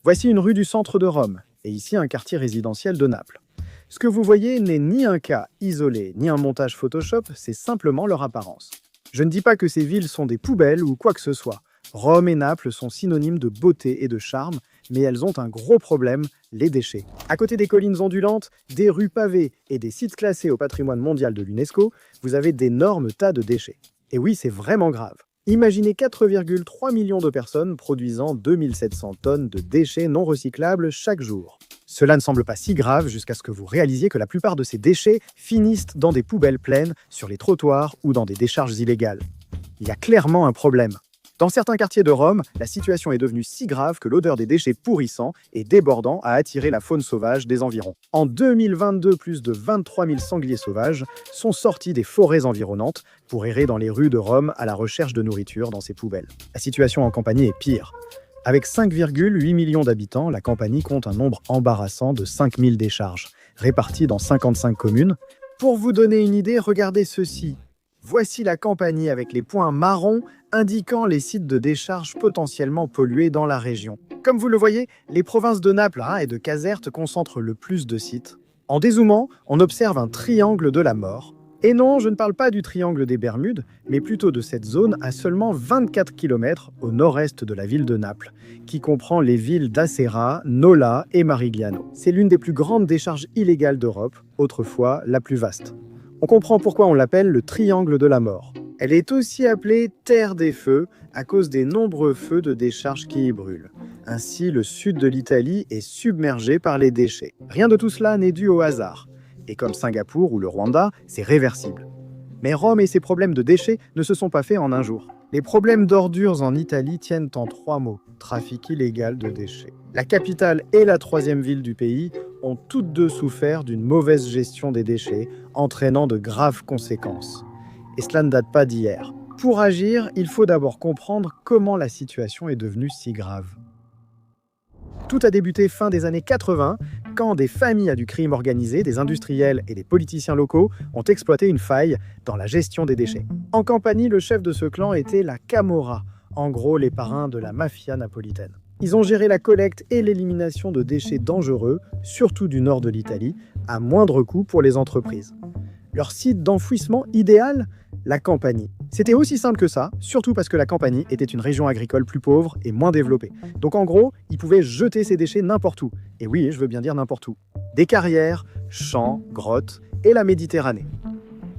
Voici une rue du centre de Rome, et ici un quartier résidentiel de Naples. Ce que vous voyez n'est ni un cas isolé, ni un montage Photoshop, c'est simplement leur apparence. Je ne dis pas que ces villes sont des poubelles ou quoi que ce soit. Rome et Naples sont synonymes de beauté et de charme, mais elles ont un gros problème, les déchets. À côté des collines ondulantes, des rues pavées et des sites classés au patrimoine mondial de l'UNESCO, vous avez d'énormes tas de déchets. Et oui, c'est vraiment grave. Imaginez 4,3 millions de personnes produisant 2700 tonnes de déchets non recyclables chaque jour. Cela ne semble pas si grave jusqu'à ce que vous réalisiez que la plupart de ces déchets finissent dans des poubelles pleines, sur les trottoirs ou dans des décharges illégales. Il y a clairement un problème. Dans certains quartiers de Rome, la situation est devenue si grave que l'odeur des déchets pourrissants et débordants a attiré la faune sauvage des environs. En 2022, plus de 23 000 sangliers sauvages sont sortis des forêts environnantes pour errer dans les rues de Rome à la recherche de nourriture dans ces poubelles. La situation en Campanie est pire. Avec 5,8 millions d'habitants, la Campanie compte un nombre embarrassant de 5 000 décharges, réparties dans 55 communes. Pour vous donner une idée, regardez ceci. Voici la Campanie avec les points marrons indiquant les sites de décharge potentiellement pollués dans la région. Comme vous le voyez, les provinces de Naples et de Caserte concentrent le plus de sites. En dézoomant, on observe un triangle de la mort. Et non, je ne parle pas du triangle des Bermudes, mais plutôt de cette zone à seulement 24 km au nord-est de la ville de Naples, qui comprend les villes d'Acera, Nola et Marigliano. C'est l'une des plus grandes décharges illégales d'Europe, autrefois la plus vaste. On comprend pourquoi on l'appelle le triangle de la mort. Elle est aussi appelée terre des feux à cause des nombreux feux de décharge qui y brûlent. Ainsi, le sud de l'Italie est submergé par les déchets. Rien de tout cela n'est dû au hasard. Et comme Singapour ou le Rwanda, c'est réversible. Mais Rome et ses problèmes de déchets ne se sont pas faits en un jour. Les problèmes d'ordures en Italie tiennent en 3 mots: trafic illégal de déchets. La capitale et la 3e ville du pays ont toutes deux souffert d'une mauvaise gestion des déchets, entraînant de graves conséquences. Et cela ne date pas d'hier. Pour agir, il faut d'abord comprendre comment la situation est devenue si grave. Tout a débuté fin des années 80, quand des familles à du crime organisé, des industriels et des politiciens locaux ont exploité une faille dans la gestion des déchets. En Campanie, le chef de ce clan était la Camorra, en gros les parrains de la mafia napolitaine. Ils ont géré la collecte et l'élimination de déchets dangereux, surtout du nord de l'Italie, à moindre coût pour les entreprises. Leur site d'enfouissement idéal? La Campanie. C'était aussi simple que ça, surtout parce que la Campanie était une région agricole plus pauvre et moins développée. Donc en gros, ils pouvaient jeter ces déchets n'importe où. Et oui, je veux bien dire n'importe où. Des carrières, champs, grottes et la Méditerranée.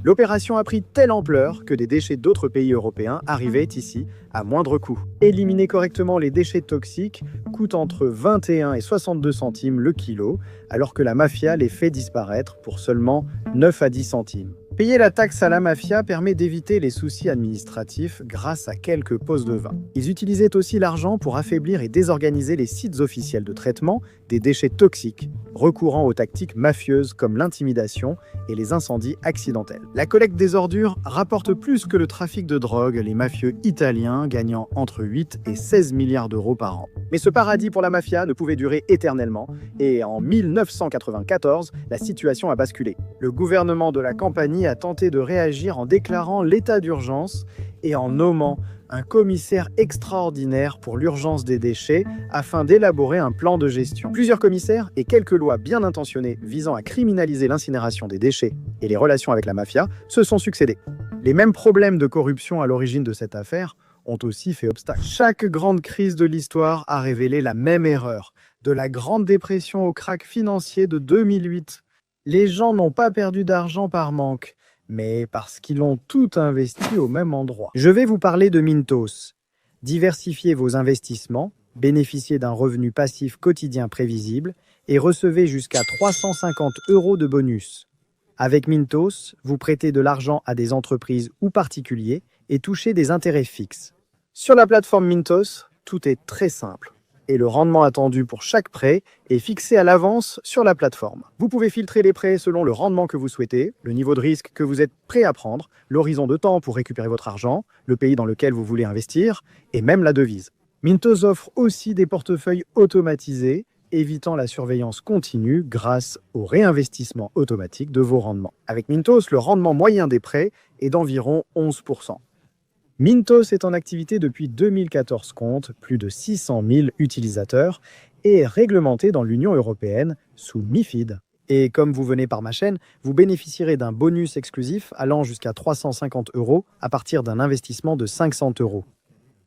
L'opération a pris telle ampleur que des déchets d'autres pays européens arrivaient ici à moindre coût. Éliminer correctement les déchets toxiques coûte entre 21 et 62 centimes le kilo, alors que la mafia les fait disparaître pour seulement 9 à 10 centimes. Payer la taxe à la mafia permet d'éviter les soucis administratifs grâce à quelques postes de vin. Ils utilisaient aussi l'argent pour affaiblir et désorganiser les sites officiels de traitement des déchets toxiques, recourant aux tactiques mafieuses comme l'intimidation et les incendies accidentels. La collecte des ordures rapporte plus que le trafic de drogue, les mafieux italiens gagnant entre 8 et 16 milliards d'euros par an. Mais ce paradis pour la mafia ne pouvait durer éternellement, et en 1994, la situation a basculé. Le gouvernement de la Campanie a tenté de réagir en déclarant l'état d'urgence et en nommant un commissaire extraordinaire pour l'urgence des déchets afin d'élaborer un plan de gestion. Plusieurs commissaires et quelques lois bien intentionnées visant à criminaliser l'incinération des déchets et les relations avec la mafia se sont succédés. Les mêmes problèmes de corruption à l'origine de cette affaire ont aussi fait obstacle. Chaque grande crise de l'histoire a révélé la même erreur, de la Grande Dépression au krach financier de 2008. Les gens n'ont pas perdu d'argent par manque, mais parce qu'ils ont tout investi au même endroit. Je vais vous parler de Mintos. Diversifiez vos investissements, bénéficiez d'un revenu passif quotidien prévisible et recevez jusqu'à 350 € de bonus. Avec Mintos, vous prêtez de l'argent à des entreprises ou particuliers et touchez des intérêts fixes. Sur la plateforme Mintos, tout est très simple. Et le rendement attendu pour chaque prêt est fixé à l'avance sur la plateforme. Vous pouvez filtrer les prêts selon le rendement que vous souhaitez, le niveau de risque que vous êtes prêt à prendre, l'horizon de temps pour récupérer votre argent, le pays dans lequel vous voulez investir, et même la devise. Mintos offre aussi des portefeuilles automatisés, évitant la surveillance continue grâce au réinvestissement automatique de vos rendements. Avec Mintos, le rendement moyen des prêts est d'environ 11%. Mintos est en activité depuis 2014, compte plus de 600 000 utilisateurs et est réglementé dans l'Union européenne sous MIFID. Et comme vous venez par ma chaîne, vous bénéficierez d'un bonus exclusif allant jusqu'à 350 € à partir d'un investissement de 500 €.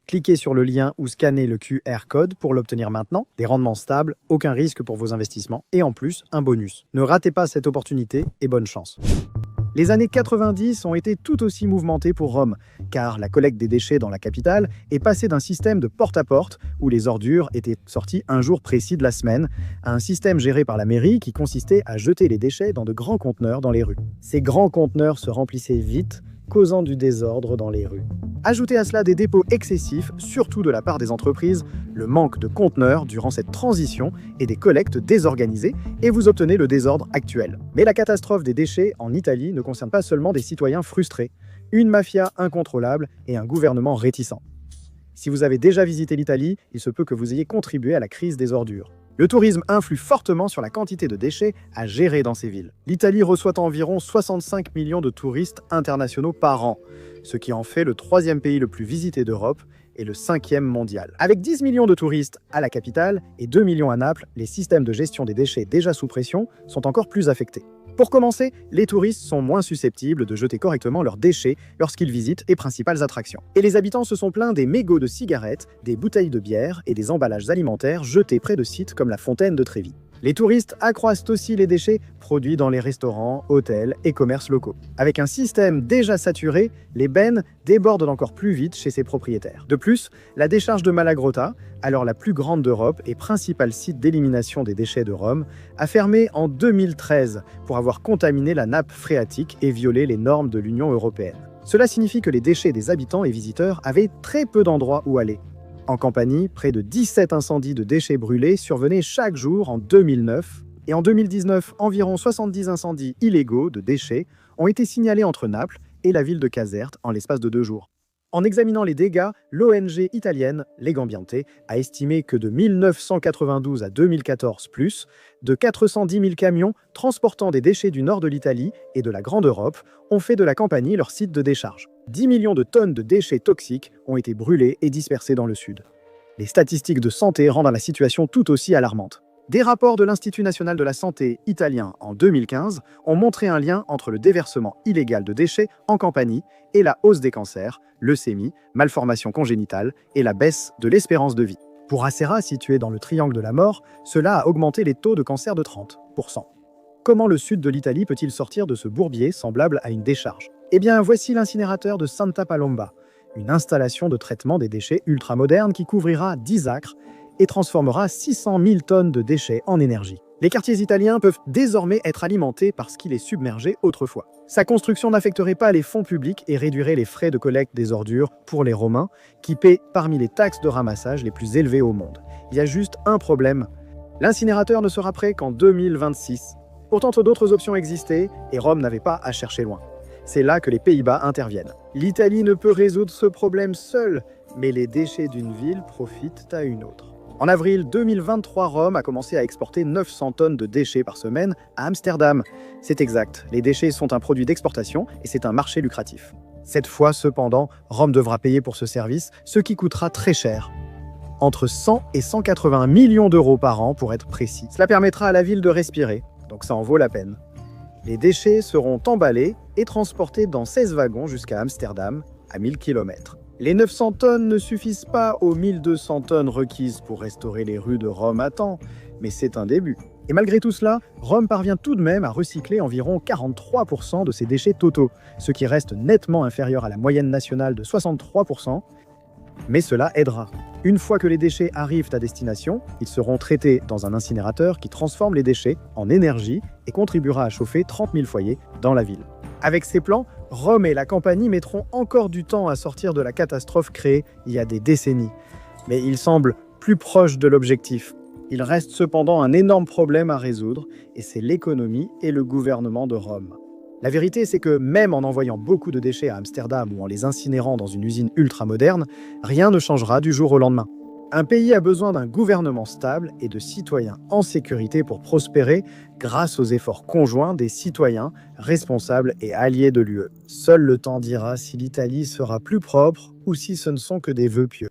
Cliquez sur le lien ou scannez le QR code pour l'obtenir maintenant. Des rendements stables, aucun risque pour vos investissements et en plus, un bonus. Ne ratez pas cette opportunité et bonne chance. Les années 90 ont été tout aussi mouvementées pour Rome, car la collecte des déchets dans la capitale est passée d'un système de porte-à-porte, où les ordures étaient sorties un jour précis de la semaine, à un système géré par la mairie qui consistait à jeter les déchets dans de grands conteneurs dans les rues. Ces grands conteneurs se remplissaient vite, causant du désordre dans les rues. Ajoutez à cela des dépôts excessifs, surtout de la part des entreprises, le manque de conteneurs durant cette transition et des collectes désorganisées, et vous obtenez le désordre actuel. Mais la catastrophe des déchets en Italie ne concerne pas seulement des citoyens frustrés, une mafia incontrôlable et un gouvernement réticent. Si vous avez déjà visité l'Italie, il se peut que vous ayez contribué à la crise des ordures. Le tourisme influe fortement sur la quantité de déchets à gérer dans ces villes. L'Italie reçoit environ 65 millions de touristes internationaux par an, ce qui en fait le 3e pays le plus visité d'Europe et le 5e mondial. Avec 10 millions de touristes à la capitale et 2 millions à Naples, les systèmes de gestion des déchets déjà sous pression sont encore plus affectés. Pour commencer, les touristes sont moins susceptibles de jeter correctement leurs déchets lorsqu'ils visitent les principales attractions. Et les habitants se sont plaints des mégots de cigarettes, des bouteilles de bière et des emballages alimentaires jetés près de sites comme la fontaine de Trévi. Les touristes accroissent aussi les déchets produits dans les restaurants, hôtels et commerces locaux. Avec un système déjà saturé, les bennes débordent encore plus vite chez ses propriétaires. De plus, la décharge de Malagrotta, alors la plus grande d'Europe et principal site d'élimination des déchets de Rome, a fermé en 2013 pour avoir contaminé la nappe phréatique et violé les normes de l'Union européenne. Cela signifie que les déchets des habitants et visiteurs avaient très peu d'endroits où aller. En Campanie, près de 17 incendies de déchets brûlés survenaient chaque jour en 2009, et en 2019, environ 70 incendies illégaux de déchets ont été signalés entre Naples et la ville de Caserte en l'espace de 2 jours. En examinant les dégâts, l'ONG italienne Legambiente a estimé que de 1992 à 2014 de 410 000 camions transportant des déchets du nord de l'Italie et de la Grande Europe ont fait de la Campanie leur site de décharge. 10 millions de tonnes de déchets toxiques ont été brûlés et dispersés dans le sud. Les statistiques de santé rendent la situation tout aussi alarmante. Des rapports de l'Institut national de la santé italien en 2015 ont montré un lien entre le déversement illégal de déchets en Campanie et la hausse des cancers, leucémie, malformations congénitales et la baisse de l'espérance de vie. Pour Acera, situé dans le triangle de la mort, cela a augmenté les taux de cancer de 30%. Comment le sud de l'Italie peut-il sortir de ce bourbier semblable à une décharge? Eh bien, voici l'incinérateur de Santa Palomba, une installation de traitement des déchets ultramoderne qui couvrira 10 acres et transformera 600 000 tonnes de déchets en énergie. Les quartiers italiens peuvent désormais être alimentés par ce qui les submergeait autrefois. Sa construction n'affecterait pas les fonds publics et réduirait les frais de collecte des ordures pour les Romains, qui paient parmi les taxes de ramassage les plus élevées au monde. Il y a juste un problème. L'incinérateur ne sera prêt qu'en 2026. Pourtant, d'autres options existaient et Rome n'avait pas à chercher loin. C'est là que les Pays-Bas interviennent. L'Italie ne peut résoudre ce problème seule, mais les déchets d'une ville profitent à une autre. En avril 2023, Rome a commencé à exporter 900 tonnes de déchets par semaine à Amsterdam. C'est exact, les déchets sont un produit d'exportation et c'est un marché lucratif. Cette fois, cependant, Rome devra payer pour ce service, ce qui coûtera très cher. Entre 100 et 180 millions d'euros par an pour être précis. Cela permettra à la ville de respirer, donc ça en vaut la peine. Les déchets seront emballés et transportés dans 16 wagons jusqu'à Amsterdam, à 1000 km. Les 900 tonnes ne suffisent pas aux 1200 tonnes requises pour restaurer les rues de Rome à temps, mais c'est un début. Et malgré tout cela, Rome parvient tout de même à recycler environ 43% de ses déchets totaux, ce qui reste nettement inférieur à la moyenne nationale de 63%, mais cela aidera. Une fois que les déchets arrivent à destination, ils seront traités dans un incinérateur qui transforme les déchets en énergie et contribuera à chauffer 30 000 foyers dans la ville. Avec ces plans, Rome et la Campanie mettront encore du temps à sortir de la catastrophe créée il y a des décennies. Mais ils semblent plus proches de l'objectif. Il reste cependant un énorme problème à résoudre, et c'est l'économie et le gouvernement de Rome. La vérité, c'est que même en envoyant beaucoup de déchets à Amsterdam ou en les incinérant dans une usine ultramoderne, rien ne changera du jour au lendemain. Un pays a besoin d'un gouvernement stable et de citoyens en sécurité pour prospérer grâce aux efforts conjoints des citoyens responsables et alliés de l'UE. Seul le temps dira si l'Italie sera plus propre ou si ce ne sont que des vœux pieux.